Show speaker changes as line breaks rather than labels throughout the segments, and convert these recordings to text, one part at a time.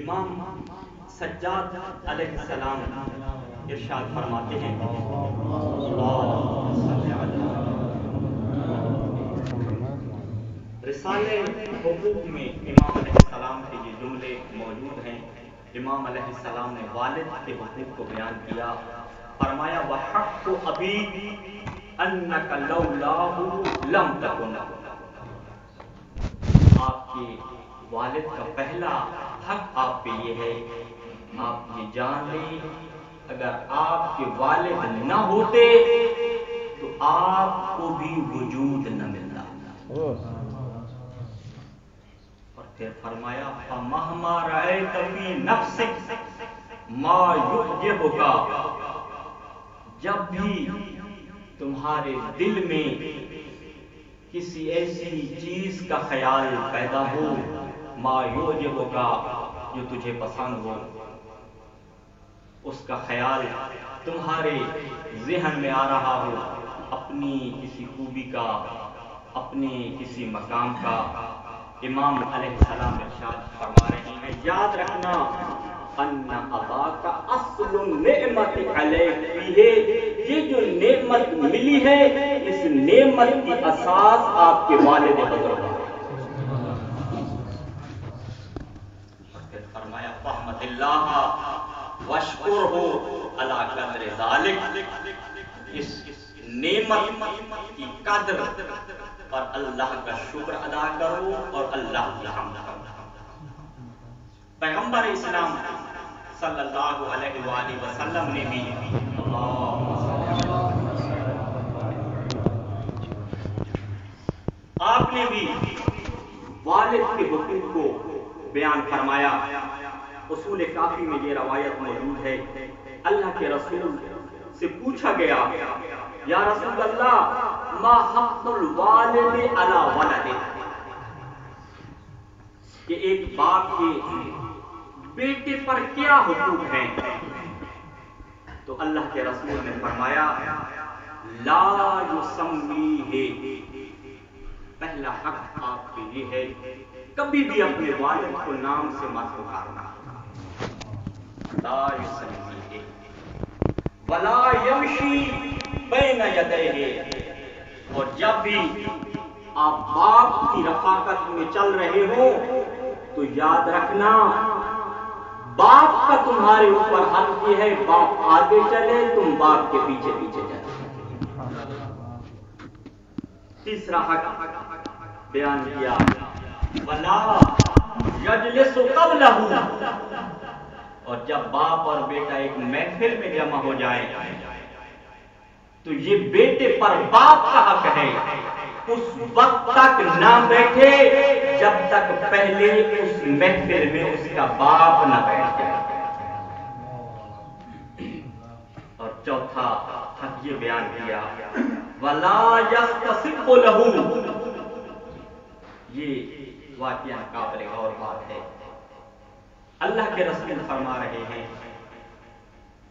امام سجاد علیہ السلام ارشاد فرماتے ہیں، رسالے حقوق میں امام علیہ السلام کے یہ جملے موجود ہیں۔ امام علیہ السلام نے والد کے حقوق کو بیان کیا، فرمایا وَحَقُّ أَبِيكَ أَنَّكَ لَوْلَاهُ لَمْ تَكُنْ۔ آپ کے والد کا پہلا حق آپ پہ یہ ہے، آپ یہ جان لیں اگر آپ کے والد نہ ہوتے تو آپ کو بھی وجود نہ ملتا۔ اور پھر فرمایا فَمَهْمَا رَأَيْتَ فِي نَفْسِكَ مَا يُعْجِبُكَ، جب بھی تمہارے دل میں کسی ایسی چیز کا خیال پیدا ہو، ما یعجبک، جو تجھے پسند ہو، اس کا خیال تمہارے ذہن میں آ رہا ہو، اپنی کسی خوبی کا، اپنے کسی مقام کا، امام علیہ السلام ارشاد فرما رہے ہیں یاد رکھنا ان اباک اصل النعمت علیک فیہ، یہ جو نعمت ملی ہے اس نعمت کی اساس آپ کے والد حضرت ہے۔ اور پھر فرمایا فاحمد اللہ واشکرہ علی قدر ذالک، اس نعمت کی قدر اور اللہ کا شکر ادا کرو اور اللہ کی حمد کرو۔ پیغمبر اسلام صلی اللہ علیہ وآلہ وسلم نے بھی آپ نے بھی والد کے حقوق کو بیان فرمایا۔ اصول کافی میں یہ روایت موجود ہے، اللہ کے رسول سے پوچھا گیا یا رسول اللہ ما حق الوالد علی ولدہ، کہ ایک باپ کے بیٹے پر کیا حقوق ہیں؟ تو اللہ کے رسول نے فرمایا لا یسمیہ، پہلا حق آپ کے لیے ہے کبھی بھی اپنے والد کو نام سے مت پکارنا، لا یسمیہ، ولا یمشی بین یدیہ، اور جب بھی آپ باپ کی رفاقت میں چل رہے ہو تو یاد رکھنا باپ کا تمہارے اوپر حق یہ ہے، باپ آگے چلے تم باپ کے پیچھے پیچھے چلے۔ تیسرا حق بیان کیا ولا یجلس قبلہ، اور جب باپ اور بیٹا ایک محفل میں جمع ہو جائے تو یہ بیٹے پر باپ کا حق ہے اس وقت تک نہ بیٹھے جب تک پہلے اس محفل میں اس کا باپ نہ بیٹھ جائے۔ اور چوتھا حق یہ بیان کیا وَلَا يَسْتَسِبُّ لَهُ، یہ واقعہ قابل غور بات ہے۔ اللہ کے رسول فرما رہے ہیں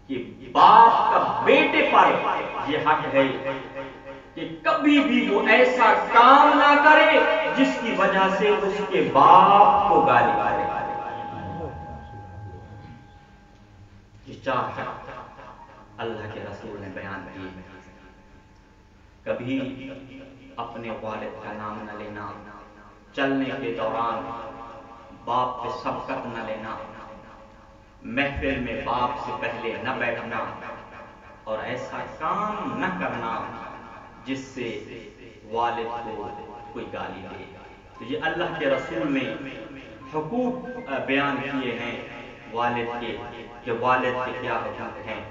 کہ باپ کا بیٹے پر یہ حق ہے کہ کبھی بھی وہ ایسا کام نہ کرے جس کی وجہ سے اس کے باپ کو گالی کرے۔ یہ چار حق اللہ کے رسول نے بیان کیے۔ کبھی اپنے والد کا نام نہ لینا، چلنے کے دوران باپ پہ سبقت نہ لینا، محفل میں باپ سے پہلے نہ بیٹھنا، اور ایسا کام نہ کرنا جس سے والد کو کوئی گالی دے۔ تو یہ اللہ کے رسول نے حقوق بیان کیے ہیں والد کے، کہ والد کے کیا حقوق ہیں۔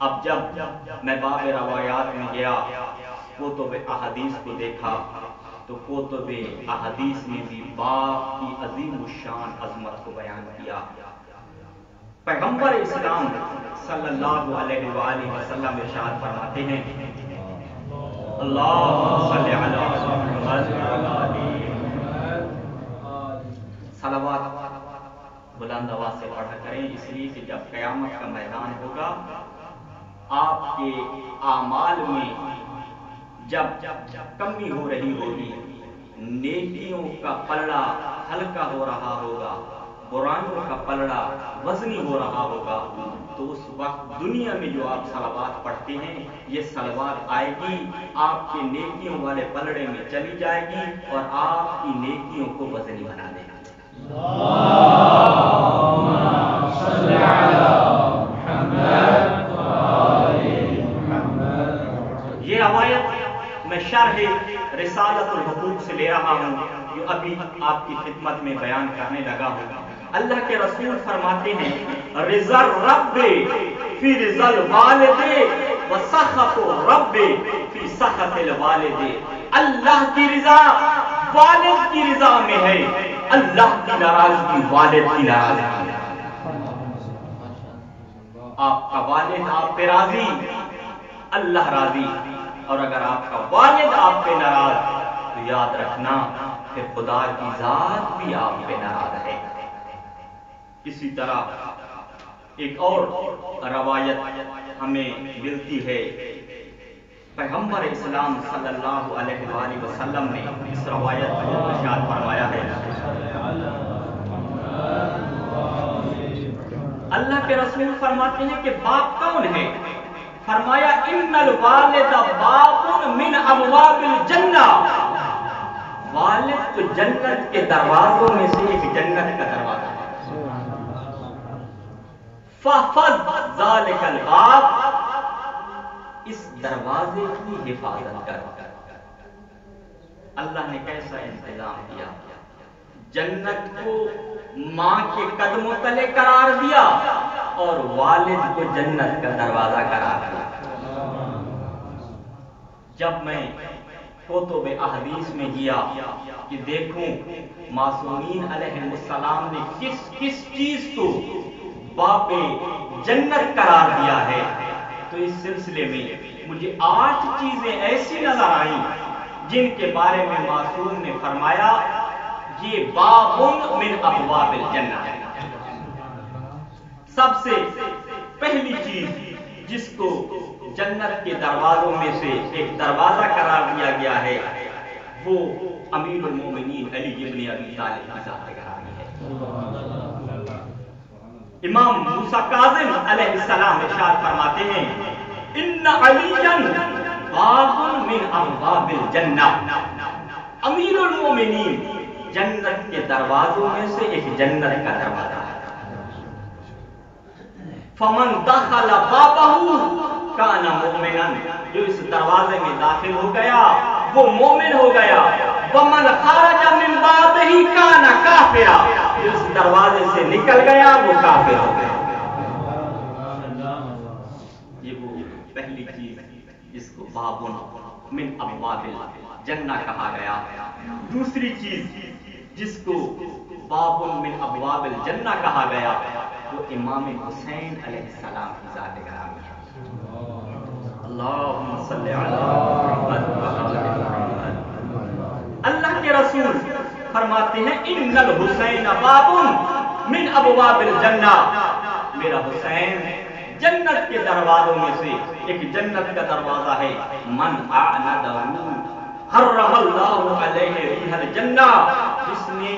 اب جب میں باب روایات میں گیا، کتب احادیث کو دیکھا تو کتب احادیث میں بھی باپ کی عظیم الشان عظمت کو بیان کیا۔ پیغمبر اسلام صلی اللہ علیہ وآلہ وسلم ارشاد فرماتے ہیں اللہم صلی علی محمد صلوات بلند آواز سے پڑھا کریں، اس لیے کہ جب قیامت کا میدان ہوگا آپ کے اعمال میں جب کمی ہو رہی ہوگی، نیکیوں کا پلڑا ہلکا ہو رہا ہوگا، قرآنوں کا پلڑا وزنی ہو رہا ہوگا، تو اس وقت دنیا میں جو آپ صلوات پڑھتے ہیں یہ صلوات آئے گی، آپ کے نیکیوں والے پلڑے میں چلی جائے گی اور آپ کی نیکیوں کو وزنی بنا دے گی۔ یہ روایت میں شرح رسالت الحقوق سے لے رہا ہوں جو ابھی آپ کی خدمت میں بیان کرنے لگا ہوں۔ اللہ کے رسول فرماتے ہیں رضا الرب فی رضا الوالد و سخط الرب فی سخط الوالد۔ اللہ کی رضا والد کی رضا میں ہے، اللہ کی ناراضگی والد کی ناراضگی ہے۔ آپ کا والد آپ پہ راضی، اللہ راضی، اور اگر آپ کا والد آپ پہ ناراض تو یاد رکھنا کہ خدا کی ذات بھی آپ پہ ناراض ہے۔ اسی طرح ایک اور روایت ہمیں ملتی ہے، پیغمبر اسلام صلی اللہ علیہ وآلہ وسلم نے اس روایت کو ارشاد فرمایا ہے۔ اللہ کے رسول فرماتے ہیں کہ باپ کون ہے؟ فرمایا ان الوالد باب من ابواب الجنہ، والد تو جنت کے دروازوں میں سے ایک جنت کا دروازہ ہے۔ فَحْفَظْ ذَلِكَ الْبَابَ، اس دروازے کی حفاظت کر۔ اللہ نے کیسا انتظام کیا، جنت کو ماں کے قدموں تلے قرار دیا اور والد کو جنت کا دروازہ قرار دیا۔ جب میں کتب احادیث میں گیا کہ دیکھوں معصومین علیہ السلام نے کس کس چیز کو باپ جنت قرار دیا ہے، تو اس سلسلے میں مجھے 8 چیزیں ایسی نظر آئیں جن کے بارے میں معصوم نے فرمایا یہ باب من ابواب الجنہ ہے۔ سب سے پہلی چیز جس کو جنت کے دروازوں میں سے ایک دروازہ قرار دیا گیا ہے وہ امیر المومنین علی ابن ابی طالب کی ذات گرامی ہے۔ امام موسیٰ کاظم علیہ السلام ارشاد فرماتے ہیں ان علیٰ باب من ابواب الجنہ، امیر المومنین جنت کے دروازوں میں سے ایک جنت کا دروازہ ہے۔ فمن دخل بابہ کان مؤمنا، جو اس دروازے میں داخل ہو گیا وہ مومن ہو گیا۔ ومن خرج من بابہ کان کافرا، جو اس دروازے سے نکل گیا وہ کافر ہو گیا۔ یہ وہ پہلی چیز جس کو باب من ابواب الجنہ کہا گیا۔ دوسری چیز جس کو باب من ابواب الجنہ کہا گیا وہ امام حسین علیہ السلام کی ذات گرامی ہے۔ اللہم صلی علی محمد وعلی محمد۔ اللہ کے رسول فرماتے ہیں ان الحسین باب من ابواب الجنہ، میرا حسین جنت کے دروازوں میں سے ایک جنت کا دروازہ ہے۔ من اعنده حرم اللہ علیہ ریح الجنہ، جس نے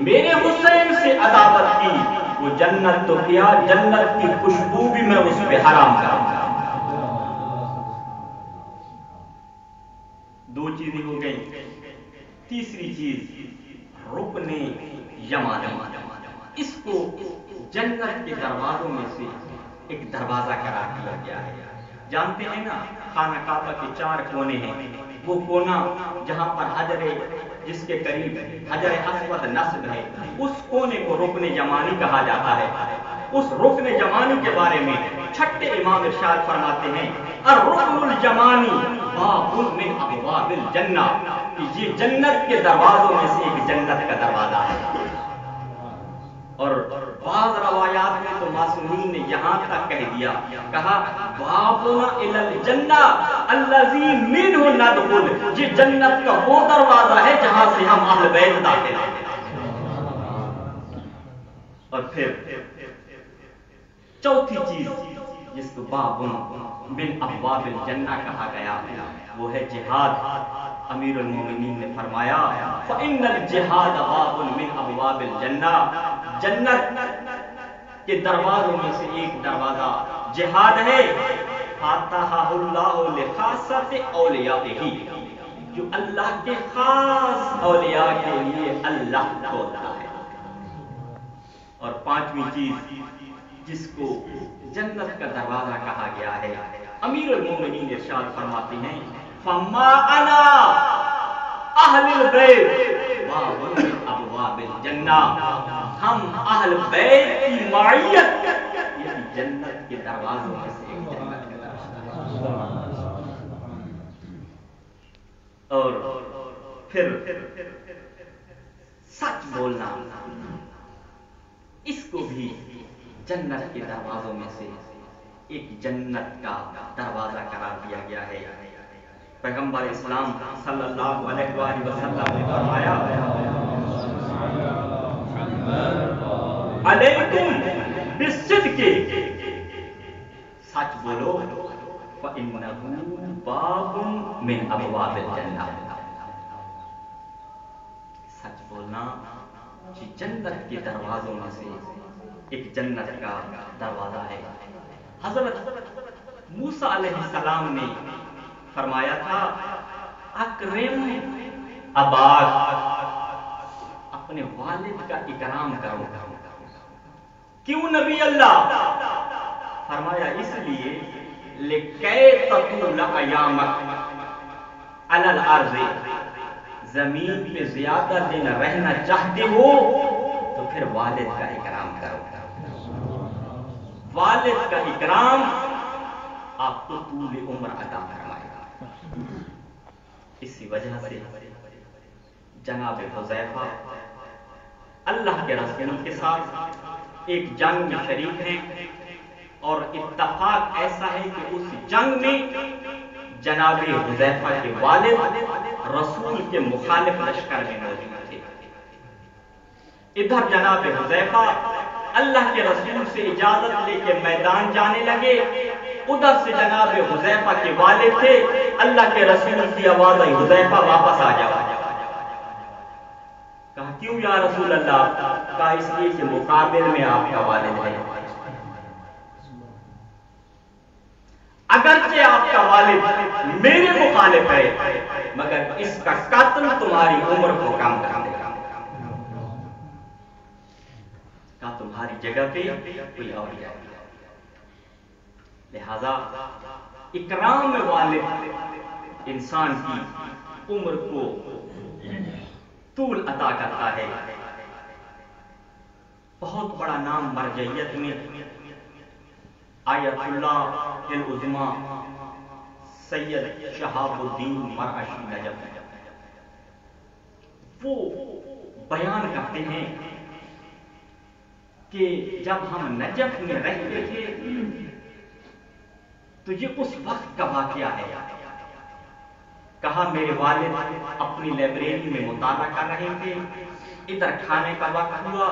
میرے حسین سے عداوت کی وہ جنت تو کیا، جنت کی خوشبو بھی میں اس پہ حرام کروں گا۔ 2 چیزیں ہو گئی۔ تیسری چیز رکن یمانی، اس کو جنت کے دروازوں میں سے ایک دروازہ قرار دیا گیا ہے۔ جانتے ہیں نا خانہ کعبہ کے 4 کونے ہیں، وہ کونا جہاں پر حجر جس کے قریب حجر اسود نصب ہے اس کونے کو رکن یمانی کہا جاتا ہے۔ اس رکن یمانی کے بارے میں چھٹے امام ارشاد فرماتے ہیں الرکن الیمانی باب من ابواب الجنہ، یہ جنت کے دروازوں میں سے ایک جنت کا دروازہ ہے۔ اور بعض روایات میں تو معصومین نے یہاں تک کہہ دیا، کہا بابنا الی الجنہ الذی منہ ندخل، یہ جنت کا وہ دروازہ ہے جہاں سے ہم اہل بیت داخل ہیں۔ اور پھر چوتھی چیز جس کو باب من ابواب الجنہ کہا گیا وہ ہے جہاد۔ امیر المومنین نے فرمایا فإن الجہاد باب من ابواب الجنہ، جنت کے دروازوں میں سے ایک دروازہ جہاد ہے، فاتحہ اللہ لخاصۃ اولیائہ، جو اللہ کے خاص اولیاء کے لیے اللہ کھولتا ہے۔ اور پانچویں چیز جس کو جنت کا دروازہ کہا گیا ہے، امیر المومنین ارشاد فرماتے ہیں فما انا اہل البیت باب من ابواب الجنہ، ہم اہل بیت کی معیت یہ جنت کے دروازوں میں سے ایک جنت کا دروازہ۔ اور پھر سچ بولنا، اس کو بھی جنت کے دروازوں میں سے ایک جنت کا دروازہ قرار دیا گیا ہے۔ پیغمبر اسلام صلی اللہ علیہ وآلہ وسلم نے فرمایا علیکم بالصدق، سچ بولو، فإنہ باب من ابواب الجنہ، سچ بولنا کہ جنت کے دروازوں میں سے ایک جنت کا دروازہ ہے۔ حضرت موسیٰ علیہ السلام نے فرمایا تھا اکرم اباک، اپنے والد کا اکرام کرو۔ کیوں نبی اللہ؟ فرمایا اس لیے لِكَيْ تَطُولَ أَيَامَكَ عَلَى الْأَرْضِ، زمین پہ زیادہ دن رہنا چاہتے ہو تو پھر والد کا اکرام کرو۔ والد کا اکرام آپ کو طول عمر عطا فرمائے گا۔ اسی وجہ سے جناب حذیفہ اللہ کے رسول کے ساتھ ایک جنگ میں شریک ہیں، اور اتفاق ایسا ہے کہ اس جنگ میں جناب حذیفہ کے والد رسول کے مخالف لشکر میں موجود تھے۔ ادھر جناب حذیفہ اللہ کے رسول سے اجازت لے کے میدان جانے لگے، ادھر سے جناب حذیفہ کے والد تھے، اللہ کے رسول کی آواز آئی حذیفہ واپس آ جاؤ۔ کہا کیوں یا رسول اللہ؟ کہا اس لیے کہ مقابل میں آپ کا والد ہے، اگرچہ آپ کا والد میرے مخالف ہے مگر اس کا قتل تمہاری عمر کو کم کر دے گا، کہا تمہاری جگہ پہ کوئی اور جائے گا۔ لہذا اکرام والد انسان کی عمر کو طول عطا کرتا ہے۔ بہت بڑا نام مرجعیت میں آیت اللہ العظمیٰ سید شہاب الدین مرعشی نجف وہ بیان کرتے ہیں کہ جب ہم نجف میں رہتے تھے تو یہ اس وقت کا واقعہ ہے۔ کہا میرے والد اپنی لائبریری میں مطالعہ کر رہے تھے، ادھر کھانے کا وقت ہوا،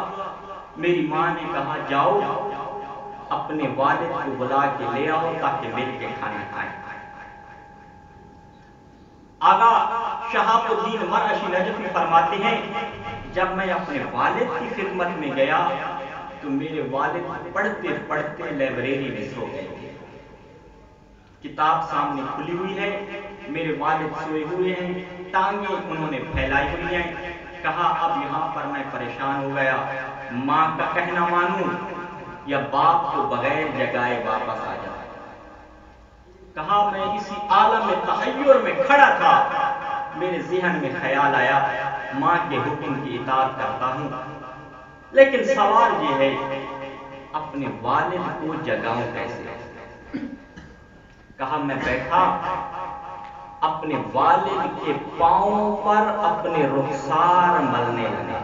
میری ماں نے کہا جاؤ اپنے والد کو بلا کے لے آؤ تاکہ مل کے کھانا کھائیں۔ آغا شہاب الدین مرعشی نجفی فرماتے ہیں جب میں اپنے والد کی خدمت میں گیا تو میرے والد پڑھتے پڑھتے لائبریری میں سو گئے تھے، کتاب سامنے کھلی ہوئی ہے، میرے والد سوئے ہوئے ہیں، ٹانگیں انہوں نے پھیلائی ہوئی ہیں۔ کہا اب یہاں پر میں پریشان ہو گیا، ماں کا کہنا مانوں یا باپ کو بغیر جگائے واپس آ جائے۔ کہا میں اسی عالم تحیر میں کھڑا تھا، میرے ذہن میں خیال آیا ماں کے حکم کی اطاعت کرتا ہوں، لیکن سوال یہ ہے اپنے والد کو جگاؤں کیسے؟ کہا میں بیٹھا اپنے والد کے پاؤں پر اپنے رخسار ملنے لگا۔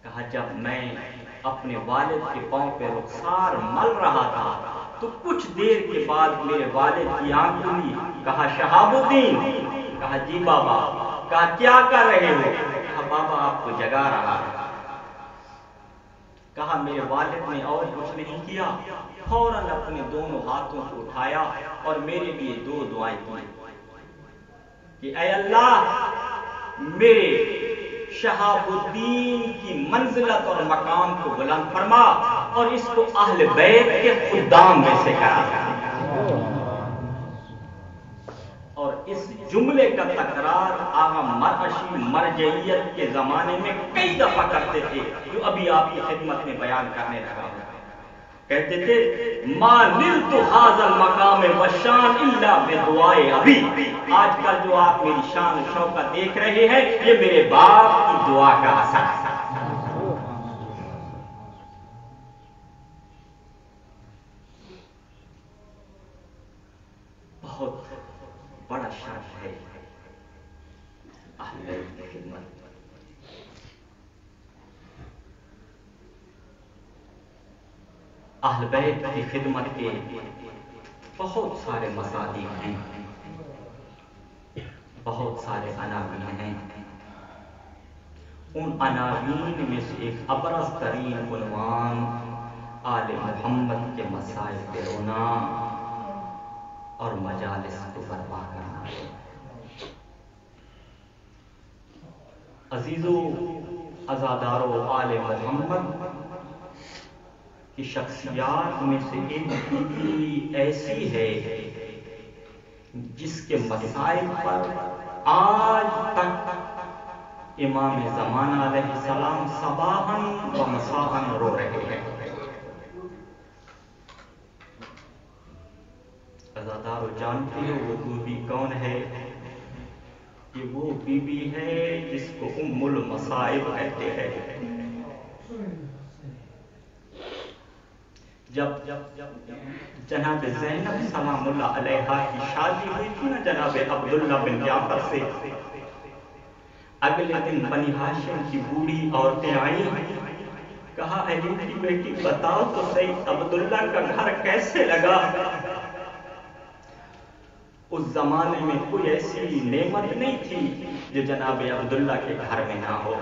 کہا جب میں اپنے والد کے پاؤں پہ رخسار مل رہا تھا تو کچھ دیر کے بعد میرے والد کی آنکھ کھلی۔ کہا شہاب الدین؟ کہا جی بابا۔ کہا کیا کر رہے ہو؟ کہا بابا آپ کو جگا رہا ہے۔ کہا میرے والد نے اور کچھ نہیں کیا، فوراً اپنے دونوں ہاتھوں کو اٹھایا اور میرے لیے دو دعائیں کی کہ اے اللہ میرے شہاب الدین کی منزلت اور مقام کو بلند فرما اور اس کو اہل بیت کے خدام میں سے کرا. اور اس جملے کا تکرار آغا مرعشی مرجعیت کے زمانے میں کئی دفعہ کرتے تھے، جو ابھی آپ کی خدمت میں بیان کرنے لگا. کہتے تھے ما نلت ھذا المقام والشان الا بدعائے ابی. آج کل جو آپ میری شان و شوکت دیکھ رہے ہیں یہ میرے باپ کی دعا کا اثر ہے. بہت بڑا شرف ہے اہل بیت کی خدمت. اہل بیت کی خدمت کے بہت سارے مصادیق ہیں، بہت سارے عناوین ہیں. ان عناوین میں سے ایک ابرز ترین عنوان آل محمد کے مسائل پہ رونا اور مجالس کو برپا کرنا ہے. عزیزو عزادارو، آل محمد کی شخصیات میں سے ایک ایسی ہے جس کے مسائل پر آج تک امام زمانہ علیہ السلام صباحاً و مساءً رو رہے ہیں. عزادارو جانتے ہو وہ بی بی کون ہے؟ یہ وہ بی بی ہے جس کو ام المصائب کہتے ہیں. جب جناب زینب سلام اللہ علیہا کی شادی ہوئی تھی نا جناب عبداللہ بن جعفر سے، اگلے دن بنی ہاشم کی بوڑھی عورتیں آئیں، کہا علی کی بیٹی بتاؤ تو صحیح عبداللہ کا گھر کیسے لگا؟ اس زمانے میں کوئی ایسی نعمت نہیں تھی جو جناب عبداللہ کے گھر میں نہ ہو.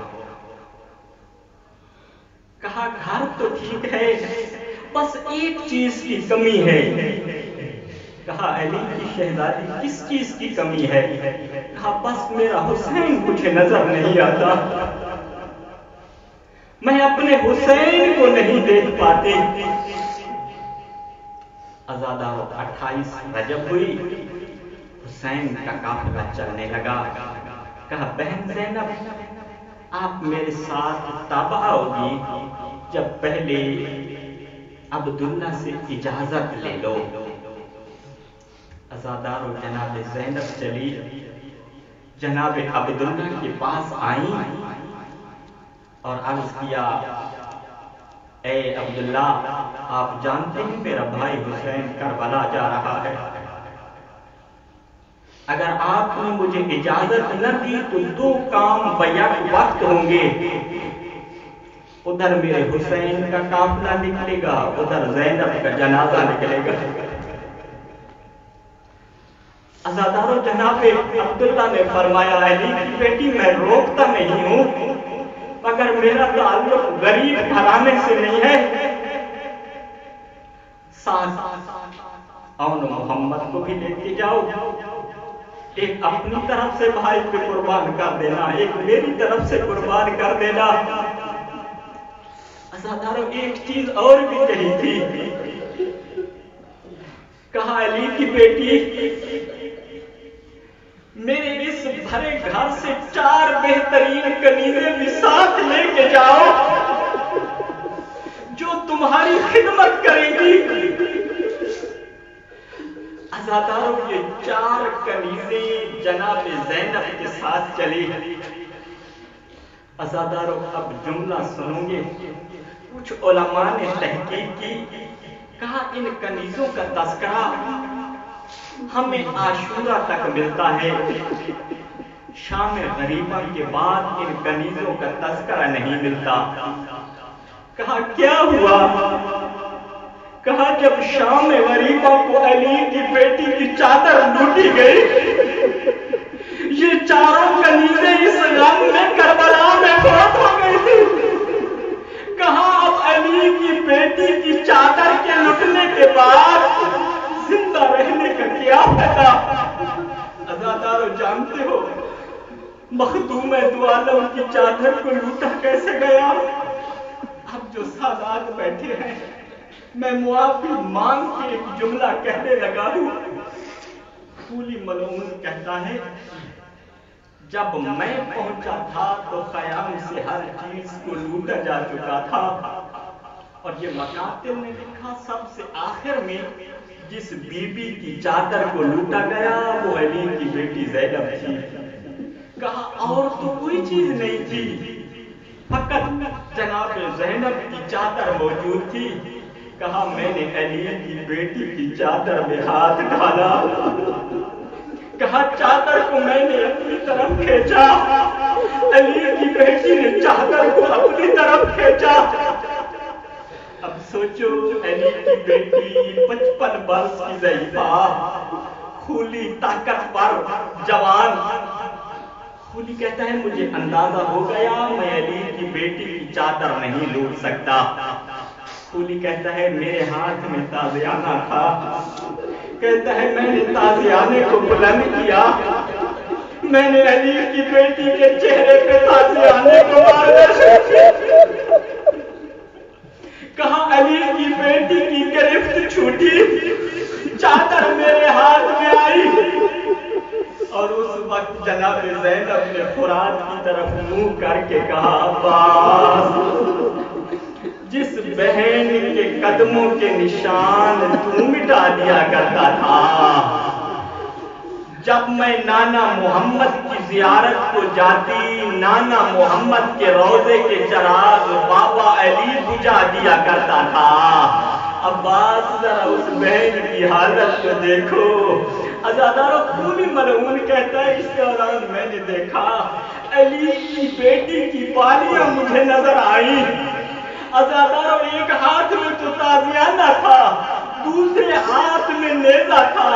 کہا گھر تو ٹھیک ہے، بس ایک چیز کی کمی ہے. کہا علی کی شہزادی کس چیز کی کمی ہے؟ کہا بس میرا حسین مجھے نظر نہیں آتا، میں اپنے حسین کو نہیں دیکھ پاتی. عزادارو 28 رجب ہوئی، حسین کا قافلہ چلنے لگا. کہا بہن زینب آپ میرے ساتھ تابع ہوگی، جب پہلے عبداللہ سے اجازت لے لو. عزادارو جناب زینب چلی، جناب عبداللہ کے پاس آئیں اور عرض کیا اے عبداللہ آپ جانتے ہیں میرا بھائی حسین کربلا جا رہا ہے، اگر آپ نے مجھے اجازت نہ دی تو 2 کام بیک وقت ہوں گے. ادھر میرے حسین کا قافلہ نکلے گا، ادھر زینب کا جنازہ نکلے گا. عزادارو جناب عبداللہ نے فرمایا علی کی بیٹی میں روکتا نہیں ہوں، مگر میرا تعلق غریب گھرانے سے نہیں ہے. ساتھ اون محمد کو بھی لیتے جاؤ، ایک اپنی طرف سے بھائی کو قربان کر دینا، ایک میری طرف سے قربان کر دینا. عزادارو ایک چیز اور بھی کہی تھی، کہا علی کی بیٹی میرے اس بھرے گھر سے 4 بہترین کنیزیں بھی ساتھ لے کے جاؤ جو تمہاری خدمت کریں گی. عزادارو یہ 4 کنیزیں جناب زینب کے ساتھ چلی. عزادارو اب جملہ سنو گے. کچھ علماء نے تحقیق کی، کہا ان کنیزوں کا تذکرہ ہمیں عاشورہ تک ملتا ہے، شام غریبہ کے بعد ان کنیزوں کا تذکرہ نہیں ملتا. کہا کیا ہوا؟ کہا جب شام غریبہ کو علی کی بیٹی کی چادر لوٹی گئی، یہ 4 کنیزیں اس غم میں کربلا میں فوت ہو گئی تھی. کہا اب علی کی بیٹی کی چادر کے لٹنے کے بعد زندہ رہنے کا کیا فائدہ؟ عزادارو جانتے ہو مخدوم دو عالم کی چادر کو لوٹا کیسے گیا؟ اب جو سادات بیٹھے ہیں میں معافی مانگ کے ایک جملہ کہنے لگا ہوں۔ پھولی ملعون کہتا ہے جب میں پہنچا تھا تو خیام سے ہر چیز کو لوٹا جا چکا تھا۔ اور یہ مقاتل نے لکھا سب سے آخر میں جس بی بی کی چادر کو لوٹا گیا وہ علی کی بیٹی زینب تھی۔ کہا اور تو کوئی چیز نہیں تھی، فقط جناب زینب کی چادر موجود تھی۔ کہا میں نے علی کی بیٹی کی چادر میں ہاتھ ڈالا، کہا چادر کو میں نے اپنی طرف کھینچا، علی کی بیٹی نے چادر کو اپنی طرف کھینچا۔ اب سوچو علی کی بیٹی 55 برس کی ضعیفہ، کھولی طاقتور جوان۔ کھولی کہتا ہے مجھے اندازہ ہو گیا میں علی کی بیٹی کی چادر نہیں لوٹ سکتا۔ کھولی کہتا ہے میرے ہاتھ میں تازیانہ تھا، کہتا ہے میں نے تازیانے کو بلند کیا، میں نے علی کی بیٹی کے چہرے پہ تازیانے کو مارنا شروع کیا۔ کہا علی کی بیٹی کی گرفت چھوٹی، چادر میرے ہاتھ میں آئی، اور اس وقت جناب زینب نے فرات کی طرف منہ کر کے کہا عباس جس بہن کے قدموں کے نشان تو مٹا دیا کرتا تھا، جب میں نانا محمد کی زیارت کو جاتی نانا محمد کے روضے کے چراغ بابا علی بجھا دیا کرتا تھا۔ عباس ذرا اس بہن کی حالت کو دیکھو۔ عزادارو پھولی ملعون کہتا ہے اس دوران میں نے دیکھا علی کی بیٹی کی بالیاں مجھے نظر آئی۔ عزادارو ایک ہاتھ میں تو تازیانہ تھا، دوسرے ہاتھ میں نیزہ تھا۔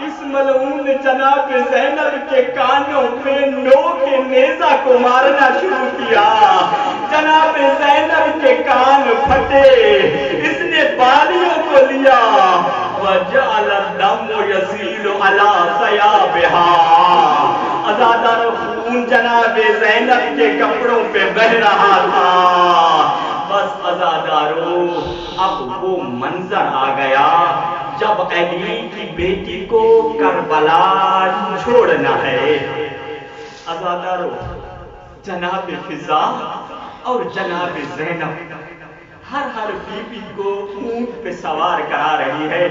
اس ملعون نے جناب زینب کے کانوں پہ نوک نیزہ کو مارنا شروع کیا، جناب زینب کے کان پھٹے، اس نے بالیوں کو لیا، وَجَعَلَ الدَّمُ يَسِيلُ عَلَى ثِيَابِهَا۔ عزادارو خون جناب زینب کے کپڑوں پہ بہہ رہا تھا۔ بس عزادارو اب وہ منظر آ گیا جب علی کی بیٹی کو کربلا چھوڑنا ہے۔ عزادارو جناب فضا اور جناب زینب ہر بی بی کو اونٹ پہ سوار کرا رہی ہے۔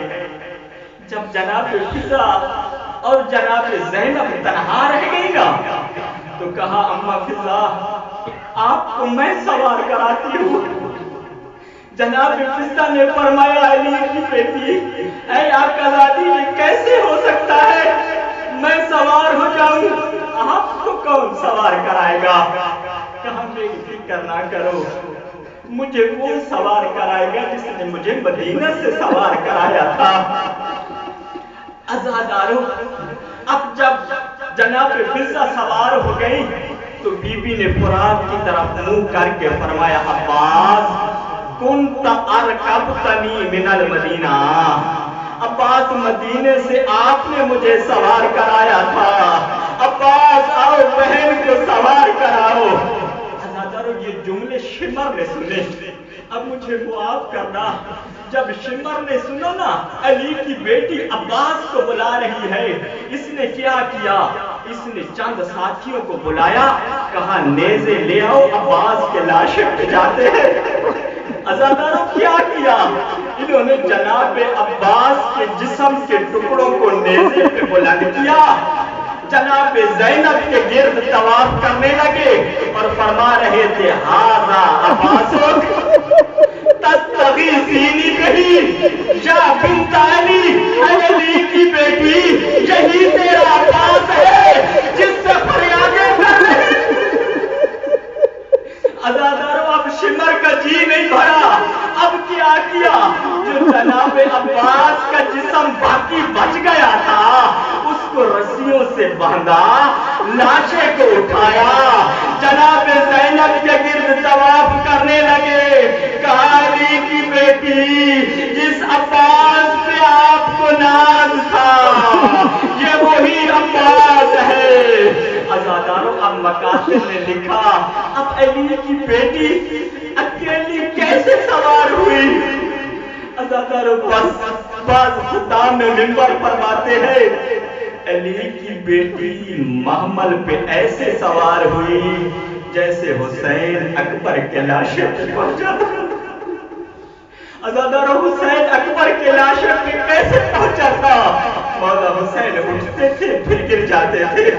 جب جناب فضا اور جناب زینب تنہا رہ گئی نا تو کہا اماں فضا آپ کو میں سوار کراتی ہوں۔ جناب فضا نے فرمایا علی کی بیٹی اے آقا زادی یہ کیسے ہو سکتا ہے میں سوار ہو جاؤں، آپ کو کون سوار کرائے گا؟ کہا میری فکر نہ کرو، مجھے وہ سوار کرائے گا جس نے مجھے مدینہ سے سوار کرایا تھا۔ عزادارو اب جب جناب فضا سوار ہو گئی تو بی بی نے فرات کی طرف منہ کر کے فرمایا عباس کنت ارکبتنی من المدینہ، عباس مدینے سے آپ نے مجھے سوار کرایا تھا، عباس آؤ بہن کو سوار کراؤ۔ عزادارو یہ جملے شمر نے سنے، اب مجھے معاف کرنا، جب شمر نے سنا نا علی کی بیٹی عباس کو بلا رہی ہے، اس نے کیا کیا؟ اس نے چند ساتھیوں کو بلایا، کہا نیزے لے آؤ عباس کے لاشے پہ جاتے ہیں۔ عزاداروں کیا کیا؟ انہوں نے جناب عباس کے جسم کے ٹکڑوں کو نیزے پہ بلند کیا، جناب زینب کے گرد طواف کرنے لگے اور فرما رہے تھے ہاذا عباس تستغیثینی بہی یا بنت علی، علی کی بیٹی یہی تیرا عباس ہے جس سے فریادیں کر رہی۔ عزاداروں اب شمر کا جی نہیں بھرا، اب کیا کیا؟ جو جناب عباس کا جسم باقی بچ گیا تھا اس کو رسیوں سے باندھا، لاشے کو اٹھایا، جناب زینب کے گرد طواف کرنے لگے، کہا علی کی بیٹی جس عباس پہ آپ کو ناز تھا یہ وہی عباس ہے۔ عزاداروں اب حافظ نے لکھا اب علی کی بیٹی اکیلی کیسے سوار ہوئی؟ ازادارو بعض خطاب میں منبر فرماتے ہیں علی کی بیٹی محمل پہ ایسے سوار ہوئی جیسے حسین اکبر کے لاشے پہ پہنچا تھا۔ ازادارو حسین اکبر کے لاشے پہ کیسے پہنچا تھا؟ مولا حسین اٹھتے تھے پھر گر جاتے تھے،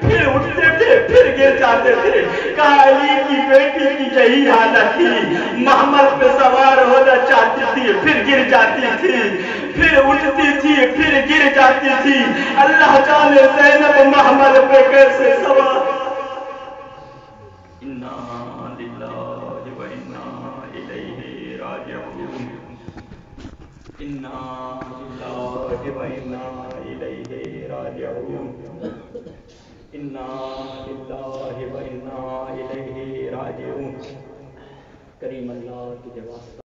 پھر اٹھتے تھے پھر گر جاتے تھے۔ کہا علی کی بیٹی کی یہی حالت تھی، محمل پہ سوار ہونا چاہتی تھی پھر گر جاتی تھی، پھر اٹھتی تھی پھر گر جاتی تھی۔ اللہ جانے زینب محمل پہ کیسے سوار۔ انا للہ و انا الیہ راجعون، انا للہ و انا الیہ راجعون، انا للہ و انا الیہ راجعون۔ کریم اللہ کی واسطہ